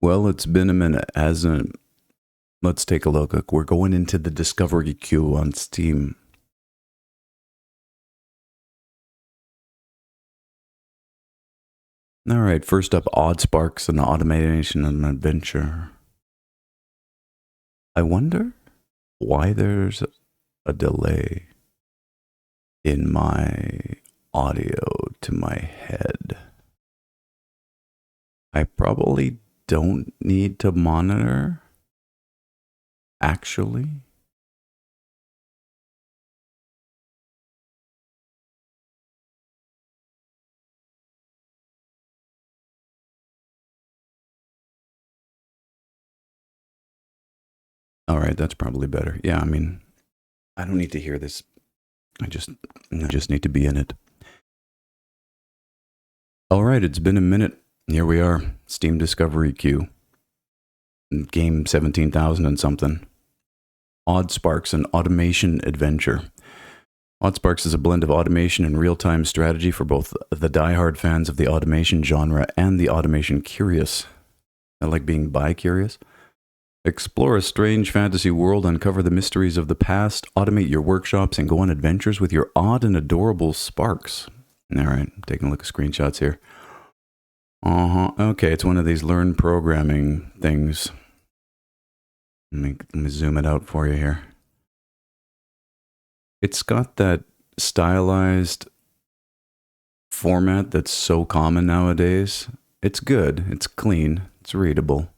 Well, it's been a minute, hasn't it? Let's take a look. We're going into the discovery queue on Steam. All right, first up, Odd Sparks and Automation and Adventure. I wonder why there's a delay in my audio to my head. I probably don't need to monitor, actually. All right, that's probably better. Yeah, I mean, I don't need to hear this. I just need to be in it. All right, it's been a minute. Here we are, Steam Discovery Queue. Game 17,000 and something. Odd Sparks, an automation adventure. Odd Sparks is a blend of automation and real-time strategy for both the die-hard fans of the automation genre and the automation curious. I like being bi-curious. Explore a strange fantasy world, uncover the mysteries of the past, automate your workshops, and go on adventures with your odd and adorable sparks. All right, taking a look at screenshots here. Okay, it's one of these learn programming things. Let me zoom it out for you here. It's got that stylized format that's so common nowadays. It's good, it's clean, it's readable.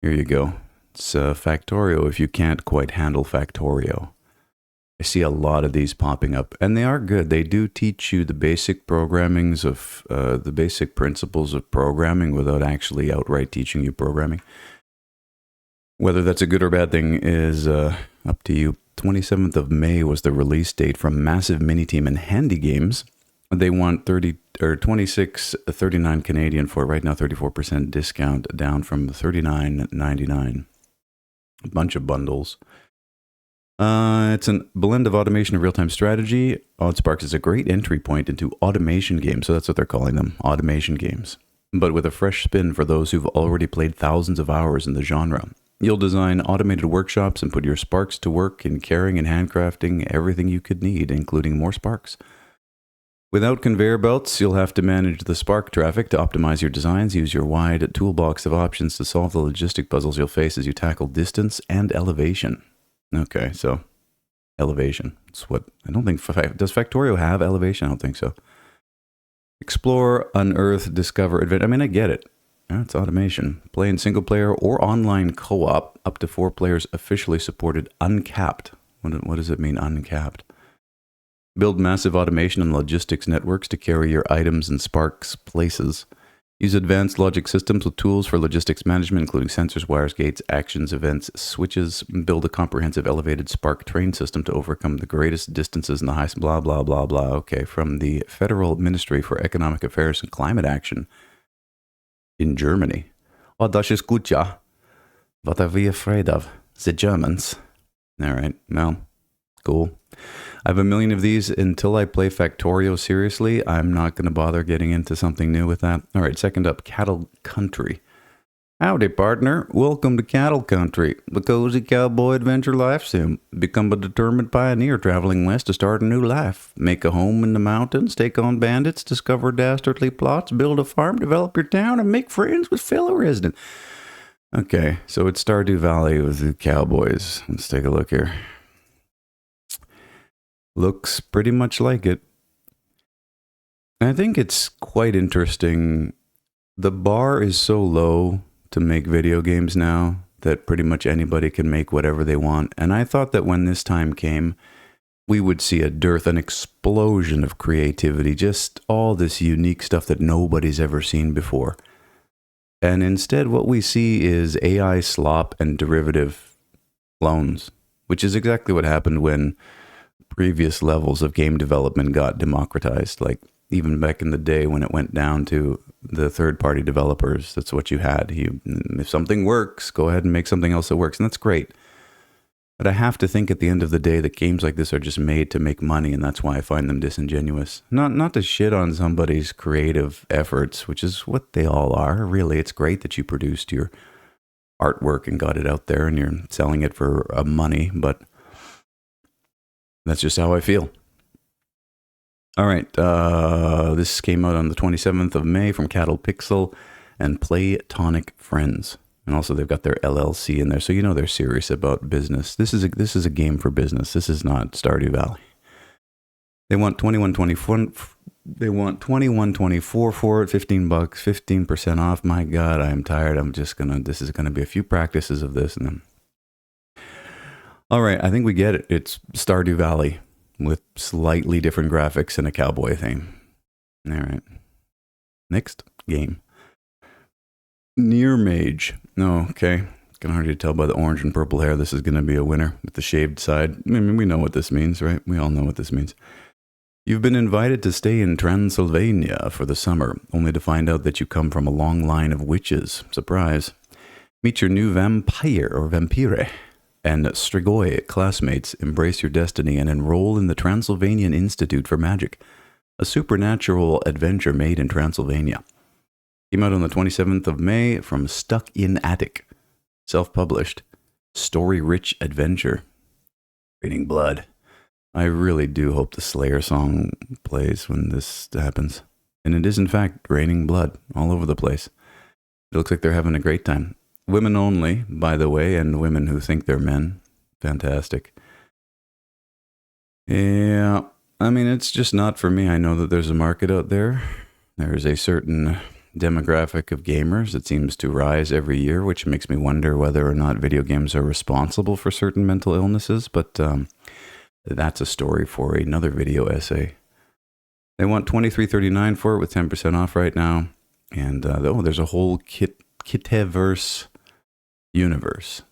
Here you go. It's Factorio if you can't quite handle Factorio. I see a lot of these popping up, and they are good. They do teach you the basic programmings of the basic principles of programming without actually outright teaching you programming. Whether that's a good or bad thing is up to you. 27th of May was the release date from Massive Mini Team and Handy Games. They want 26.39 Canadian for it right now, 34% discount down from $39.99. A bunch of bundles. It's a blend of automation and real-time strategy. OddSparks is a great entry point into automation games, so that's what they're calling them, automation games. But with a fresh spin for those who've already played thousands of hours in the genre. You'll design automated workshops and put your sparks to work in carrying and handcrafting everything you could need, including more sparks. Without conveyor belts, you'll have to manage the spark traffic to optimize your designs. Use your wide toolbox of options to solve the logistic puzzles you'll face as you tackle distance and elevation. Okay, so elevation. It's what I don't think. Does Factorio have elevation? I don't think so. Explore, unearth, discover, advent. I mean, I get it. It's automation. Play in single player or online co-op. Up to 4 players officially supported. Uncapped. What does it mean, uncapped? Build massive automation and logistics networks to carry your items and sparks places. Use advanced logic systems with tools for logistics management, including sensors, wires, gates, actions, events, switches. Build a comprehensive elevated spark train system to overcome the greatest distances in the highest blah, blah, blah, blah. Okay, from the Federal Ministry for Economic Affairs and Climate Action in Germany. Oh, das ist gut, ja. What are we afraid of? The Germans. All right, well, cool. I have a million of these. Until I play Factorio seriously, I'm not going to bother getting into something new with that. All right, second up, Cattle Country. Howdy, partner. Welcome to Cattle Country, the cozy cowboy adventure life sim. Become a determined pioneer traveling west to start a new life. Make a home in the mountains, take on bandits, discover dastardly plots, build a farm, develop your town, and make friends with fellow residents. Okay, so it's Stardew Valley with the cowboys. Let's take a look here. Looks pretty much like it. I think it's quite interesting. The bar is so low to make video games now that pretty much anybody can make whatever they want. And I thought that when this time came, we would see a dearth, an explosion of creativity, just all this unique stuff that nobody's ever seen before. And instead, what we see is AI slop and derivative clones, which is exactly what happened when previous levels of game development got democratized. Like even back in the day when it went down to the third-party developers, that's what you had. If something works, go ahead and make something else that works, and that's great. But I have to think at the end of the day that games like this are just made to make money, and that's why I find them disingenuous. Not to shit on somebody's creative efforts, which is what they all are. Really, it's great that you produced your artwork and got it out there and you're selling it for money, but that's just how I feel. All right, this came out on the 27th of May from Cattle Pixel and Platonic Friends. And also they've got their LLC in there, so you know they're serious about business. This is a game for business. This is not Stardew Valley. They want 21.24. They want 21.24 for it, $15, 15% off. My God, I am tired. This is gonna be a few practices of this, and then. All right, I think we get it. It's Stardew Valley with slightly different graphics and a cowboy theme. All right, next game. Near Mage. Oh, okay. Can hardly tell by the orange and purple hair this is going to be a winner with the shaved side. I mean, we know what this means, right? We all know what this means. You've been invited to stay in Transylvania for the summer, only to find out that you come from a long line of witches. Surprise. Meet your new vampire and Strigoi classmates, embrace your destiny, and enroll in the Transylvanian Institute for Magic, a supernatural adventure made in Transylvania. Came out on the 27th of May from Stuck in Attic. Self-published. Story-rich adventure. Raining blood. I really do hope the Slayer song plays when this happens. And it is, in fact, raining blood all over the place. It looks like they're having a great time. Women only, by the way, and women who think they're men. Fantastic. Yeah, I mean, it's just not for me. I know that there's a market out there. There is a certain demographic of gamers that seems to rise every year, which makes me wonder whether or not video games are responsible for certain mental illnesses, but that's a story for another video essay. They want $23.39 for it with 10% off right now, and there's a whole Kiteverse universe.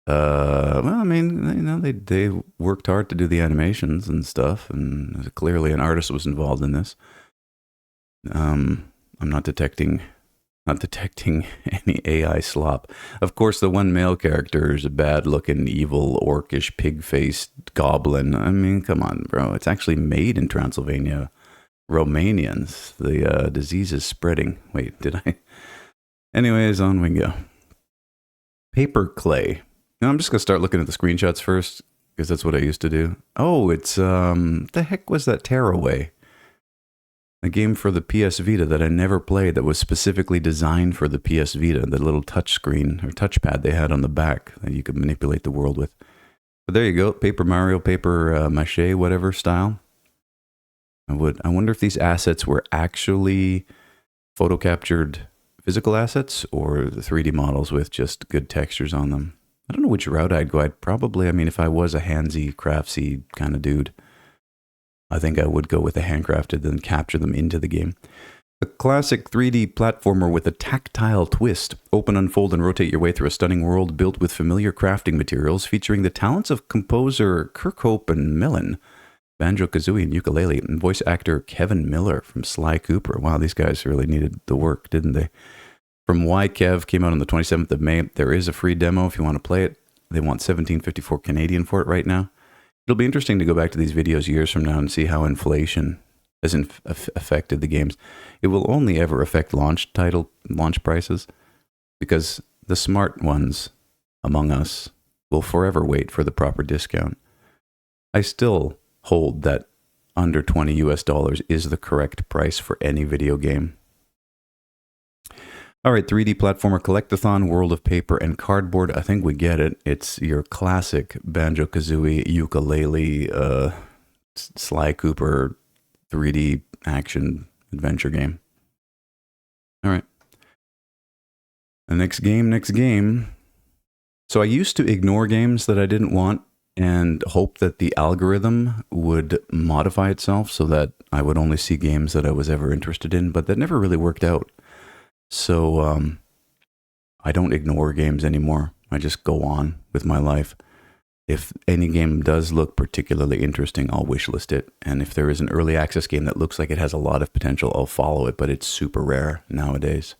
Well, I mean, you know, they worked hard to do the animations and stuff, and clearly an artist was involved in this. I'm not detecting any AI slop. Of course, the one male character is a bad-looking, evil, orcish, pig-faced goblin. I mean, come on, bro. It's actually made in Transylvania. Romanians. The disease is spreading. Wait, did I? Anyways, on we go. Paper clay. Now, I'm just going to start looking at the screenshots first, because that's what I used to do. Oh, it's, the heck was that Tearaway? A game for the PS Vita that I never played that was specifically designed for the PS Vita, the little touch screen or touchpad they had on the back that you could manipulate the world with. But there you go, Paper Mario, paper mache, whatever style. I wonder if these assets were actually photo captured physical assets or the 3D models with just good textures on them. I don't know which route I'd go. I'd probably, I mean, if I was a handsy, craftsy kind of dude, I think I would go with the handcrafted and capture them into the game. A classic 3D platformer with a tactile twist. Open, unfold, and rotate your way through a stunning world built with familiar crafting materials, featuring the talents of composer Kirkhope and Millen, Banjo-Kazooie and ukulele, and voice actor Kevin Miller from Sly Cooper. Wow, these guys really needed the work, didn't they? From YKev, came out on the 27th of May. There is a free demo if you want to play it. They want $17.54 Canadian for it right now. It'll be interesting to go back to these videos years from now and see how inflation has affected the games. It will only ever affect launch prices, because the smart ones among us will forever wait for the proper discount. I still hold that under $20 US is the correct price for any video game. All right, 3D platformer collectathon, World of Paper and Cardboard. I think we get it. It's your classic Banjo-Kazooie, ukulele, Sly Cooper 3D action adventure game. All right. The next game. So I used to ignore games that I didn't want and hope that the algorithm would modify itself so that I would only see games that I was ever interested in, but that never really worked out. So I don't ignore games anymore. I just go on with my life. If any game does look particularly interesting, I'll wishlist it. And if there is an early access game that looks like it has a lot of potential, I'll follow it, but it's super rare nowadays.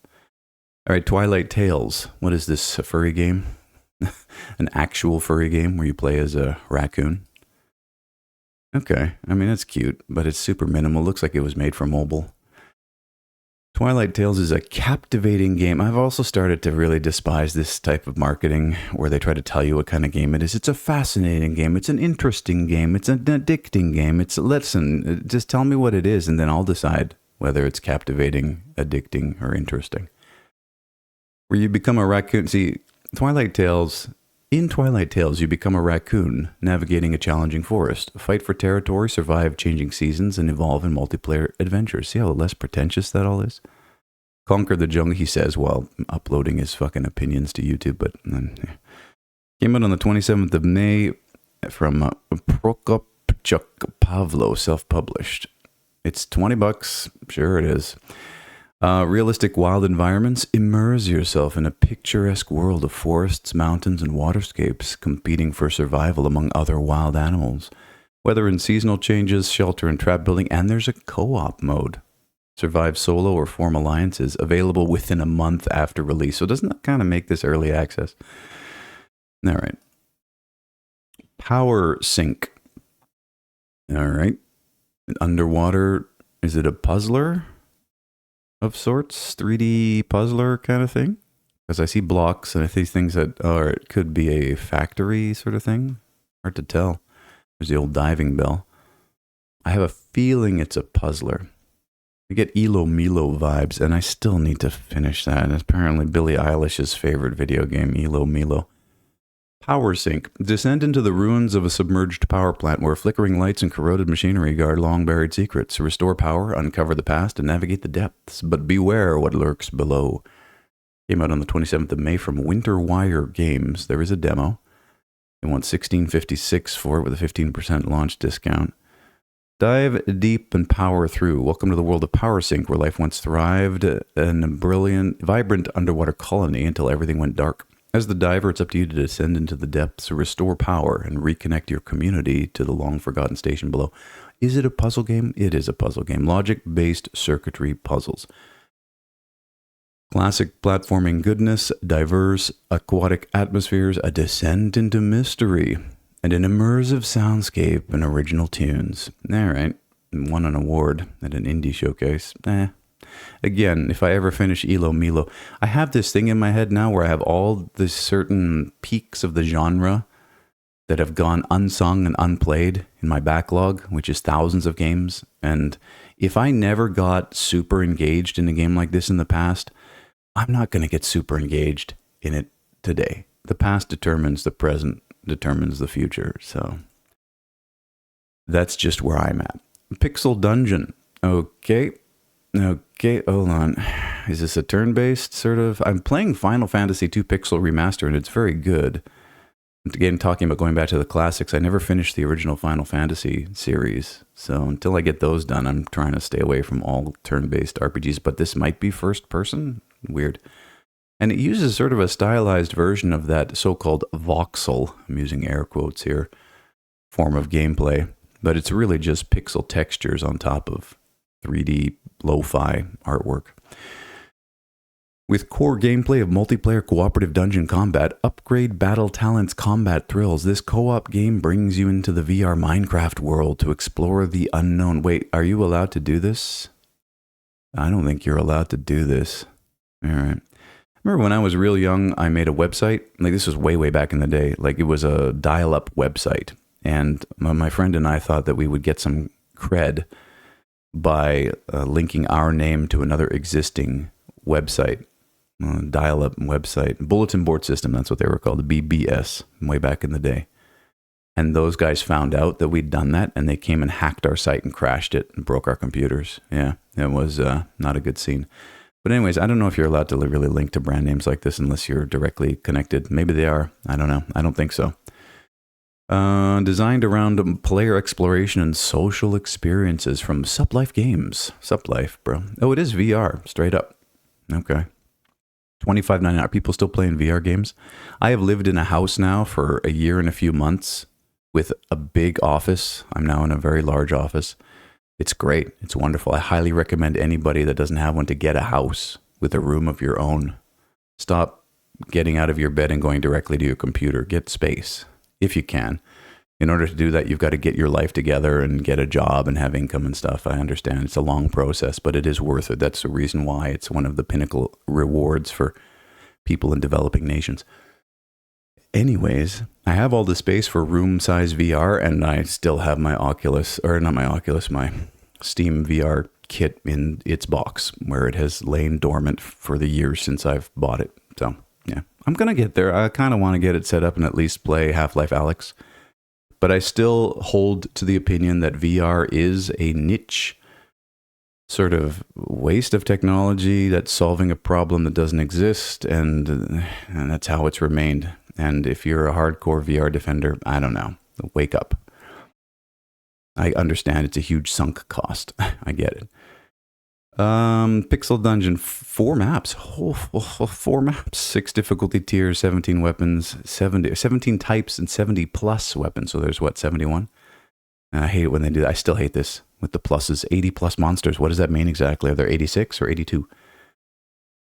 All right, Twilight Tales. What is this, a furry game? An actual furry game where you play as a raccoon. Okay, I mean, that's cute, but it's super minimal. Looks like it was made for mobile. Twilight Tales is a captivating game. I've also started to really despise this type of marketing where they try to tell you what kind of game it is. It's a fascinating game. It's an interesting game. It's an addicting game. Listen, just tell me what it is, and then I'll decide whether it's captivating, addicting, or interesting. Where you become a raccoon. See, in Twilight Tales, you become a raccoon navigating a challenging forest, fight for territory, survive changing seasons, and evolve in multiplayer adventures. See how less pretentious that all is? Conquer the jungle, he says, while uploading his fucking opinions to YouTube. But came out on the 27th of May from Prokopchuk Pavlov, self-published. It's $20. Sure it is. Realistic wild environments. Immerse yourself in a picturesque world of forests, mountains, and waterscapes, competing for survival among other wild animals. Weather and seasonal changes, shelter and trap building, and there's a co-op mode. Survive solo or form alliances, available within a month after release. So doesn't that kind of make this early access? All right. Power Sync. All right. Underwater, is it a puzzler of sorts? 3D puzzler kind of thing? Because I see blocks and I see things that, or it could be a factory sort of thing. Hard to tell. There's the old diving bell. I have a feeling it's a puzzler. I get Elo Milo vibes, and I still need to finish that. And apparently Billie Eilish's favorite video game, Elo Milo. Power Sync. Descend into the ruins of a submerged power plant where flickering lights and corroded machinery guard long-buried secrets. Restore power, uncover the past, and navigate the depths. But beware what lurks below. Came out on the 27th of May from Winterwire Games. There is a demo. They want $16.56 for it with a 15% launch discount. Dive deep and power through. Welcome to the world of Power Sync, where life once thrived in a vibrant underwater colony until everything went dark. As the diver, it's up to you to descend into the depths, restore power, and reconnect your community to the long-forgotten station below. Is it a puzzle game? It is a puzzle game. Logic-based circuitry puzzles. Classic platforming goodness, diverse aquatic atmospheres, a descent into mystery, and an immersive soundscape and original tunes. All right, won an award at an indie showcase. Again, if I ever finish Elo Milo, I have this thing in my head now where I have all the certain peaks of the genre that have gone unsung and unplayed in my backlog, which is thousands of games. And if I never got super engaged in a game like this in the past, I'm not going to get super engaged in it today. The past determines the present, determines the future. So that's just where I'm at. Pixel Dungeon. Okay, hold on. Is this a turn-based sort of? I'm playing Final Fantasy II Pixel Remaster, and it's very good. Again, talking about going back to the classics, I never finished the original Final Fantasy series. So until I get those done, I'm trying to stay away from all turn-based RPGs. But this might be first-person? Weird. And it uses sort of a stylized version of that so-called voxel, I'm using air quotes here, form of gameplay. But it's really just pixel textures on top of 3D lo-fi artwork. With core gameplay of multiplayer cooperative dungeon combat, upgrade battle talents combat thrills, this co-op game brings you into the VR Minecraft world to explore the unknown. Wait, are you allowed to do this? I don't think you're allowed to do this. All right. Remember when I was real young, I made a website? Like, this was way, way back in the day. Like, it was a dial-up website. And my friend and I thought that we would get some cred by linking our name to another existing website, dial-up website, bulletin board system, that's what they were called, the BBS, way back in the day. And those guys found out that we'd done that, and they came and hacked our site and crashed it and broke our computers. Yeah, it was not a good scene. But anyways, I don't know if you're allowed to really link to brand names like this unless you're directly connected. Maybe they are. I don't know. I don't think so. Designed around player exploration and social experiences from Suplife Games. Suplife, bro. Oh, it is VR, straight up. Okay. $25.99. Are people still playing VR games? I have lived in a house now for a year and a few months with a big office. I'm now in a very large office. It's great. It's wonderful. I highly recommend anybody that doesn't have one to get a house with a room of your own. Stop getting out of your bed and going directly to your computer. Get space if you can. In order to do that, you've got to get your life together and get a job and have income and stuff. I understand it's a long process, but it is worth it. That's the reason why it's one of the pinnacle rewards for people in developing nations. Anyways, I have all the space for room size VR, and I still have my my Steam VR kit in its box where it has lain dormant for the years since I've bought it. So yeah, I'm going to get there. I kind of want to get it set up and at least play Half-Life Alyx. But I still hold to the opinion that VR is a niche sort of waste of technology that's solving a problem that doesn't exist, and that's how it's remained. And if you're a hardcore VR defender, I don't know, wake up. I understand it's a huge sunk cost. I get it. Pixel Dungeon, 4 maps. 4 maps, 6 difficulty tiers, 17 weapons, 17 types, and 70 plus weapons. So there's 71? I hate it when they do that. I still hate this with the pluses. 80 plus monsters. What does that mean exactly? Are there 86 or 82?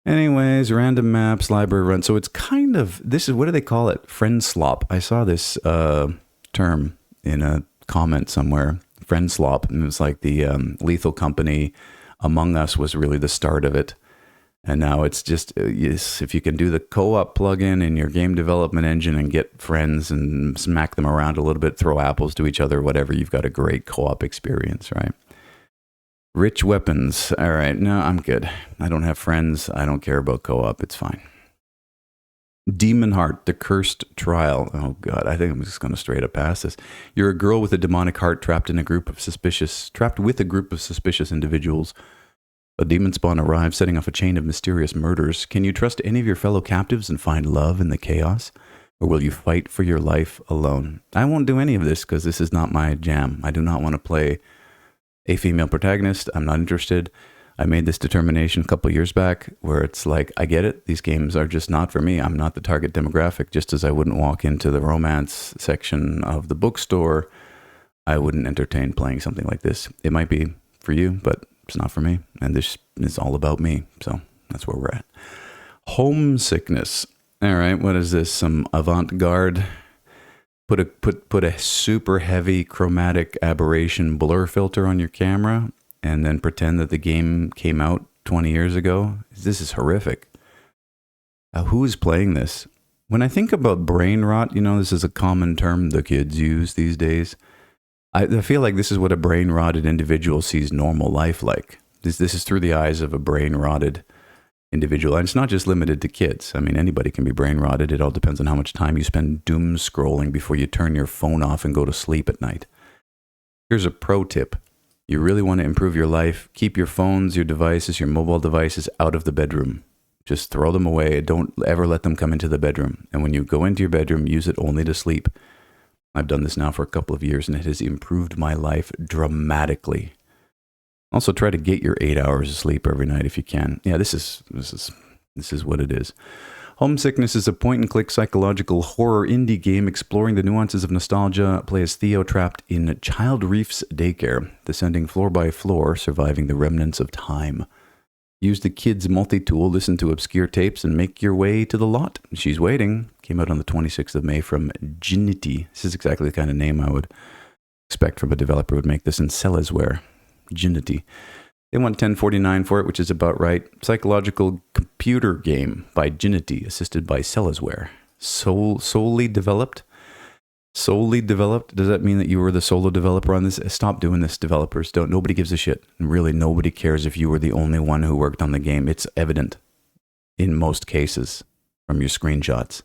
Anyways, random maps, library run. So it's kind of, what do they call it? Friendslop. I saw this term in a comment somewhere. Friendslop. And it was like the Lethal Company. Among Us was really the start of it. And now it's just, yes, if you can do the co-op plugin in your game development engine and get friends and smack them around a little bit, throw apples to each other, whatever, you've got a great co-op experience, right? Rich weapons. All right, no, I'm good. I don't have friends. I don't care about co-op. It's fine. Demon Heart, The Cursed Trial. Oh, God, I think I'm just going to straight up pass this. You're a girl with a demonic heart trapped with a group of suspicious individuals. A demon spawn arrives, setting off a chain of mysterious murders. Can you trust any of your fellow captives and find love in the chaos? Or will you fight for your life alone? I won't do any of this because this is not my jam. I do not want to play a female protagonist. I'm not interested. I made this determination a couple years back where it's like, I get it. These games are just not for me. I'm not the target demographic. Just as I wouldn't walk into the romance section of the bookstore, I wouldn't entertain playing something like this. It might be for you, but it's not for me. And this is all about me. So that's where we're at. Homesickness. All right. What is this? Some avant-garde. Put a super heavy chromatic aberration blur filter on your camera and then pretend that the game came out 20 years ago. This is horrific. Who is playing this? When I think about brain rot, this is a common term the kids use these days. I feel like this is what a brain rotted individual sees normal life like. This is through the eyes of a brain rotted individual. And it's not just limited to kids. I mean, anybody can be brain rotted. It all depends on how much time you spend doom scrolling before you turn your phone off and go to sleep at night. Here's a pro tip. You really want to improve your life, keep your phones, your devices, your mobile devices out of the bedroom. Just throw them away. Don't ever let them come into the bedroom. And when you go into your bedroom, use it only to sleep. I've done this now for a couple of years, and it has improved my life dramatically. Also, try to get your 8 hours of sleep every night if you can. Yeah, this is what it is. Homesickness is a point-and-click psychological horror indie game exploring the nuances of nostalgia. Play as Theo trapped in Child Reef's daycare, descending floor by floor, surviving the remnants of time. Use the kids' multi-tool, listen to obscure tapes, and make your way to the lot. She's Waiting came out on the 26th of May from Ginity. This is exactly the kind of name I would expect from a developer who would make this in Celesware. Ginity. They want $10.49 for it, which is about right. Psychological computer game by Ginity, assisted by Celesware. Solely developed? Solely developed? Does that mean that you were the solo developer on this? Stop doing this, developers. Nobody gives a shit. Really, nobody cares if you were the only one who worked on the game. It's evident, in most cases, from your screenshots,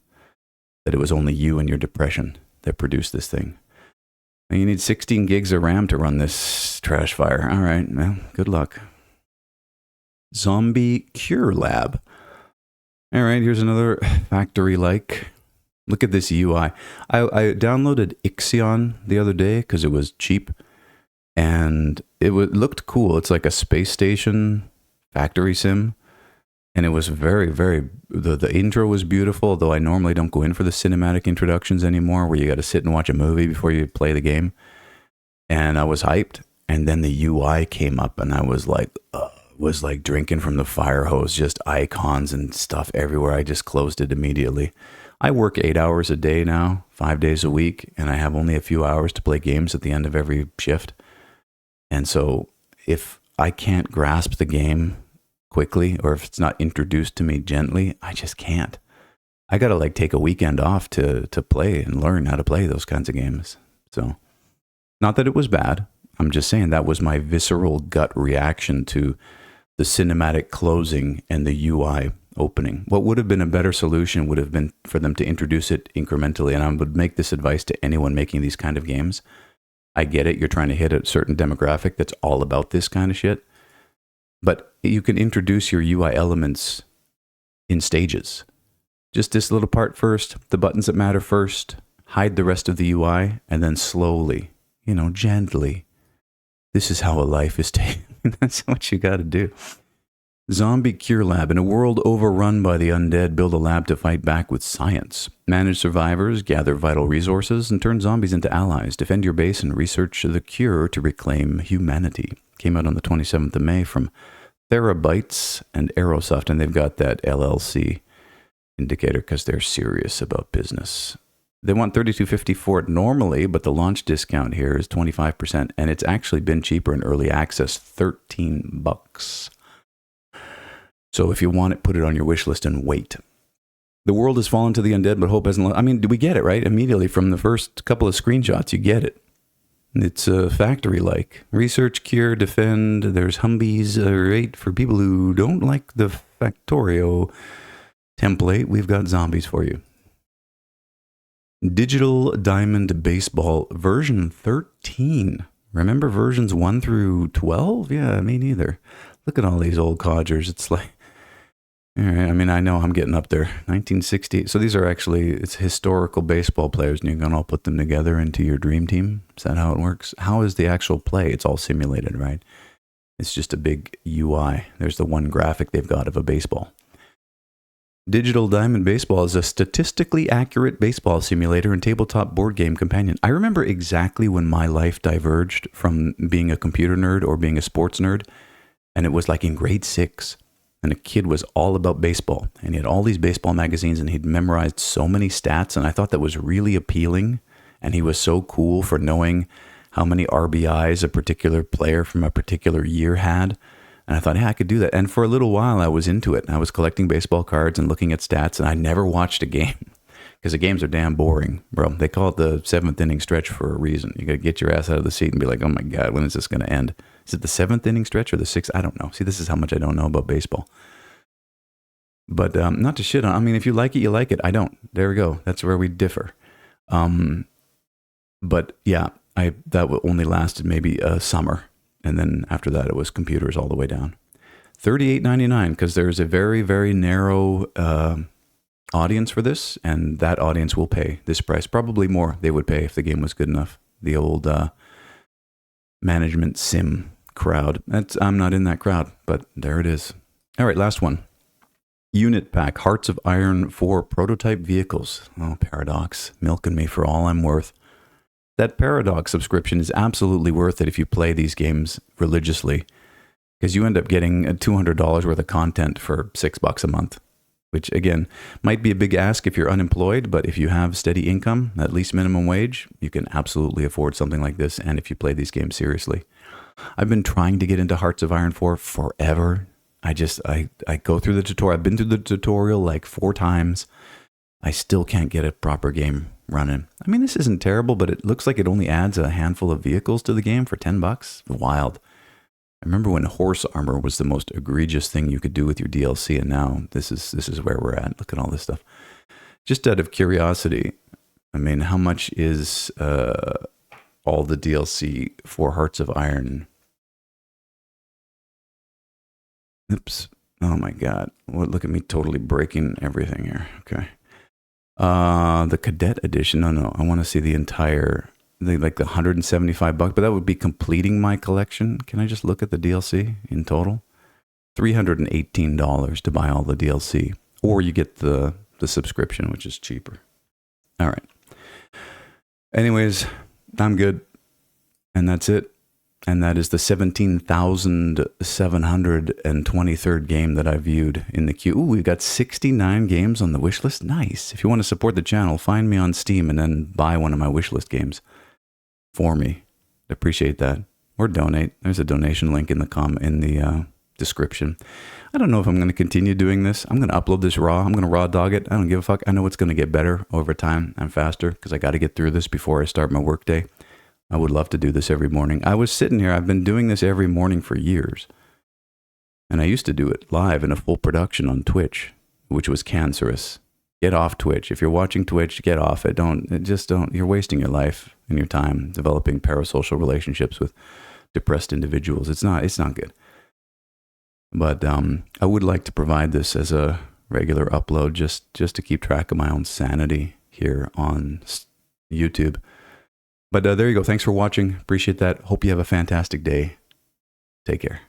that it was only you and your depression that produced this thing. And you need 16 gigs of RAM to run this trash fire. All right, well, good luck. Zombie Cure Lab. All right, here's another factory-like. Look at this UI. I downloaded Ixion the other day because it was cheap, and it looked cool. It's like a space station factory sim, and it was very, very. The intro was beautiful, although I normally don't go in for the cinematic introductions anymore, where you got to sit and watch a movie before you play the game. And I was hyped, and then the UI came up, and I was like, was like drinking from the fire hose, just icons and stuff everywhere. I just closed it immediately. I work 8 hours a day now, 5 days a week, and I have only a few hours to play games at the end of every shift. And so if I can't grasp the game quickly, or if it's not introduced to me gently, I just can't. I got to like take a weekend off to play and learn how to play those kinds of games. So not that it was bad. I'm just saying that was my visceral gut reaction to the cinematic closing and the UI opening. What would have been a better solution would have been for them to introduce it incrementally. And I would make this advice to anyone making these kind of games. I get it. You're trying to hit a certain demographic that's all about this kind of shit. But you can introduce your UI elements in stages. Just this little part first, the buttons that matter first, hide the rest of the UI, and then slowly, gently. This is how a life is taken. That's what you got to do. Zombie Cure Lab. In a world overrun by the undead, build a lab to fight back with science. Manage survivors, gather vital resources, and turn zombies into allies. Defend your base and research the cure to reclaim humanity. Came out on the 27th of May from Therabytes and Aerosoft, and they've got that LLC indicator because they're serious about business. They want $32.50 for it normally, but the launch discount here is 25%, and it's actually been cheaper in early access, $13. So if you want it, put it on your wish list and wait. The world has fallen to the undead, but hope hasn't. Do we get it, right? Immediately from the first couple of screenshots, you get it. It's factory-like. Research, cure, defend. There's Humvees, right? For people who don't like the Factorio template, we've got zombies for you. Digital Diamond Baseball version 13. Remember versions 1 through 12? Yeah, me neither. Look at all these old codgers. It's like, all right, I know I'm getting up there. 1960. So these are it's historical baseball players, and you can all put them together into your dream team. Is that how it works? How is the actual play? It's all simulated, right? It's just a big UI. There's the one graphic they've got of a baseball. Digital Diamond Baseball is a statistically accurate baseball simulator and tabletop board game companion. I remember exactly when my life diverged from being a computer nerd or being a sports nerd, and it was like in grade 6, and a kid was all about baseball, and he had all these baseball magazines, and he'd memorized so many stats, and I thought that was really appealing, and he was so cool for knowing how many RBIs a particular player from a particular year had. And I thought, I could do that. And for a little while, I was into it. I was collecting baseball cards and looking at stats, and I never watched a game because the games are damn boring, bro. They call it the 7th inning stretch for a reason. You got to get your ass out of the seat and be like, oh my God, when is this going to end? Is it the 7th inning stretch or the 6th? I don't know. See, this is how much I don't know about baseball. But not to shit on. If you like it, you like it. I don't. There we go. That's where we differ. But yeah, that only lasted maybe a summer. And then after that, it was computers all the way down. $38.99, because there's a very, very narrow audience for this, and that audience will pay this price. Probably more they would pay if the game was good enough. The old management sim crowd. I'm not in that crowd, but there it is. All right, last one. Unit Pack, Hearts of Iron 4 prototype vehicles. Oh, Paradox, milking me for all I'm worth. That Paradox subscription is absolutely worth it if you play these games religiously, because you end up getting $200 worth of content for $6 a month, which again might be a big ask if you're unemployed, but if you have steady income, at least minimum wage, you can absolutely afford something like this. And if you play these games seriously, I've been trying to get into Hearts of Iron 4 forever. I go through the tutorial. I've been through the tutorial like 4 times. I still can't get a proper game running. This isn't terrible, but it looks like it only adds a handful of vehicles to the game for $10. Wild. I remember when horse armor was the most egregious thing you could do with your DLC, and now this is where we're at. Look at all this stuff. Just out of curiosity, how much is all the DLC for Hearts of Iron? Oops. Oh my God. Look at me totally breaking everything here. Okay. The Cadet Edition. No. I want to see the entire, the $175, but that would be completing my collection. Can I just look at the DLC in total? $318 to buy all the DLC, or you get the subscription, which is cheaper. All right. Anyways, I'm good, and that's it. And that is the 17,723rd game that I viewed in the queue. Ooh, we've got 69 games on the wish list. Nice. If you want to support the channel, find me on Steam and then buy one of my wish list games for me. I appreciate that. Or donate. There's a donation link in the description. I don't know if I'm going to continue doing this. I'm going to upload this raw. I'm going to raw dog it. I don't give a fuck. I know it's going to get better over time and faster because I got to get through this before I start my workday. I would love to do this every morning. I was sitting here. I've been doing this every morning for years. And I used to do it live in a full production on Twitch, which was cancerous. Get off Twitch. If you're watching Twitch, get off it. Don't. You're wasting your life and your time developing parasocial relationships with depressed individuals. It's not good. But I would like to provide this as a regular upload just to keep track of my own sanity here on YouTube. But there you go. Thanks for watching. Appreciate that. Hope you have a fantastic day. Take care.